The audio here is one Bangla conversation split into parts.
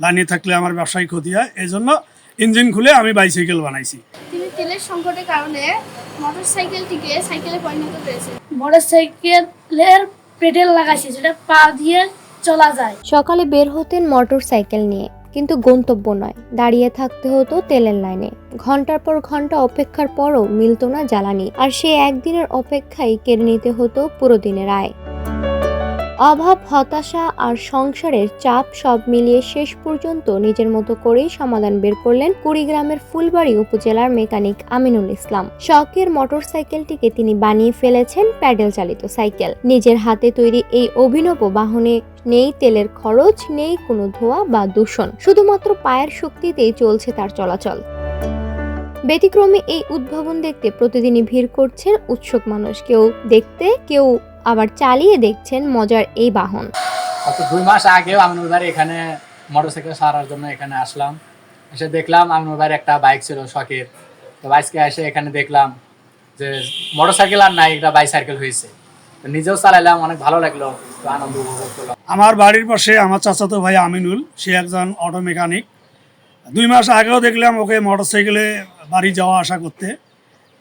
লাইনে থাকলে আমার ব্যবসায়িক ক্ষতি হয়, এই জন্য ইঞ্জিন খুলে আমি বাইসাইকেল বানাইছি। তিনি তেলের সংকটের কারণে মোটরসাইকেলটিকে সাইকেলে পরিণত করেছে। মোটরসাইকেলের পেডেল লাগাইছে, যেটা পা দিয়ে চলা যায়। সকালে বের হতেন মোটরসাইকেল নিয়ে, কিন্তু গন্তব্য নয়, দাঁড়িয়ে থাকতে হতো তেলের লাইনে। ঘন্টার পর ঘন্টা অপেক্ষার পরও মিলত না জ্বালানি, আর সে একদিনের অপেক্ষায় কেড়ে নিতে হতো পুরো দিনের আয়। অভাব, হতাশা আর সংসারের চাপ সব মিলিয়ে শেষ পর্যন্ত নিজের মতো করেই সমাধান বের করলেন কুড়িগ্রামের ফুলবাড়ী উপজেলার মেকানিক আমিনুল ইসলাম। শখের মোটরসাইকেলটিকে তিনি বানিয়ে ফেলেছেন প্যাডেল চালিত সাইকেল। নিজের হাতে তৈরি এই অভিনব বাহনে নেই তেলের খরচ, নেই কোনো ধোঁয়া বা দূষণ, শুধুমাত্র পায়ের শক্তিতেই চলছে তার চলাচল। ব্যতিক্রমী এই উদ্ভাবন দেখতে প্রতিদিনই ভিড় করছেন উৎসুক মানুষ, কেউ দেখতে, কেউ আবার চালিয়ে দেখছেন মজার এই বাহন। 2 মাস আগেও আমিনুল ভাই এখানে মোটরসাইকেল সারার জন্য এখানে আসলাম, এসে দেখলাম আমিনুল ভাইয়ের একটা বাইক ছিল শখের, তো আজকে এসে এখানে দেখলাম যে মোটরসাইকেল আর নাই, একটা বাইসাইকেল হয়েছে, তো নিজেও চালাইলাম, অনেক ভালো লাগলো, তো আনন্দ উপভোগ করলাম। আমার বাড়ির পাশে আমার চাচাতো ভাই আমিনুল, সে একজন অটো মেকানিক। 2 মাস আগেও দেখলাম ওকে মোটরসাইকেলে বাড়ি যাওয়া আসা করতে,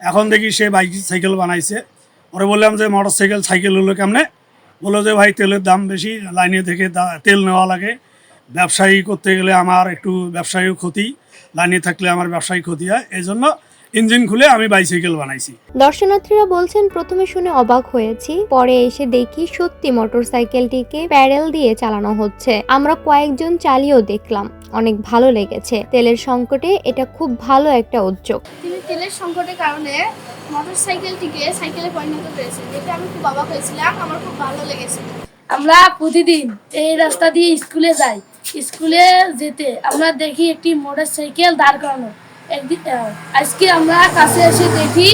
এখন দেখি সে বাইসাইকেল বানাইছে। ওরে বললাম যে সাইকেল হলো কেমনে? বললো যে ভাই তেলের দাম বেশি, লাইনে থেকে তেল নেওয়া লাগে, ব্যবসায়ী করতে গেলে আমার একটু ব্যবসায়িক ক্ষতি, লাইনে থাকলে আমার ব্যবসায়িক ক্ষতি হয়, এই জন্য ইঞ্জিন খুলে আমি বাইসাইকেল বানাইছি। দর্শনার্থীরা বলছেন, প্রথমে শুনে অবাক হয়েছি, পরে এসে দেখি সত্যি মোটরসাইকেলটিকে প্যাডেল দিয়ে চালানো হচ্ছে। আমরা কয়েকজন চালিয়েও দেখলাম, অনেক ভালো লেগেছে। তেলের সংকটে এটা খুব ভালো একটা উদ্যোগ। তিনি তেলের সংকটের কারণে মোটরসাইকেলটিকে সাইকেলে পরিণত করেছে, যেটা আমি খুব অবাক হয়েছিলাম, আমার খুব ভালো লেগেছে। আমরা প্রতিদিন এই রাস্তা দিয়ে স্কুলে যাই, স্কুলে যেতে আমরা দেখি একটি মোটরসাইকেল দাঁড় করানো। একদিন আজকে আমরা কাছে এসে দেখি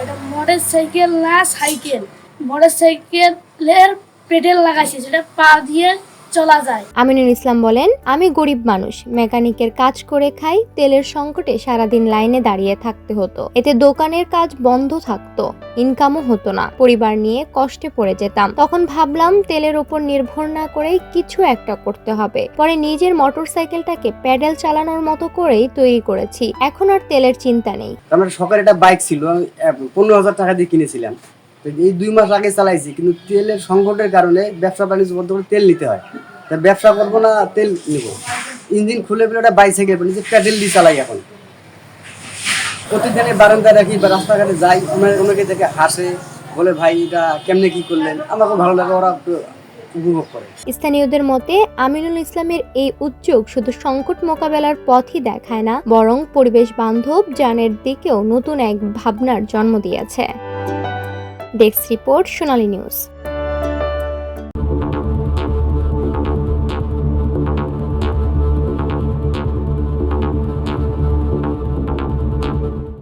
এটা মোটরসাইকেল না সাইকেল, মোটরসাইকেলের পেডেল লাগাইছে, যেটা পা দিয়ে চলা যায়। আমিনুল ইসলাম বলেন, আমি গরিব মানুষ, মেকানিকের কাজ করে খাই। তেলের সংকটে সারাদিন লাইনে দাঁড়িয়ে থাকতে হতো, এতে দোকানের কাজ বন্ধ থাকতো, ইনকামও হতো না, পরিবার নিয়ে কষ্টে পড়ে যেতাম। তখন ভাবলাম তেলের উপর নির্ভর না করেই কিছু একটা করতে হবে। পরে নিজের মোটরসাইকেলটাকে প্যাডেল চালানোর মতো করেই তৈরি করেছি, এখন আর তেলের চিন্তা নেই। আমার শখের একটা বাইক ছিল, আমি 15,000 টাকা দিয়ে কিনেছিলাম। এই 2 মাস আগে চালাইছি, কিন্তু তেলের সংকটের কারণে ব্যবসা বাণিজ্য করতে গেলে তেল নিতে হয়, তা ব্যবসা করবো না, তেল নিব, ইঞ্জিন খুলে ফেলে একটা বাইসাইকেল নিজে প্যাডেল দিয়ে চালাই। এখন প্রতিদিনে বারান্দায় রাখি বা রাস্তাঘাটে যাই, অনেকে থেকে হাসে, বলে ভাই এটা কেমনে কি করলেন, আমাকে ভালো লাগে, ওরা উপভোগ করে। স্থানীয়দের মতে আমিনুল ইসলামের এই উদ্যোগ শুধু সংকট মোকাবেলার পথই দেখায় না, বরং পরিবেশ বান্ধব যানের দিকেও নতুন এক ভাবনার জন্ম দিয়েছে। ডেস্ক রিপোর্ট, সোনালী নিউজ।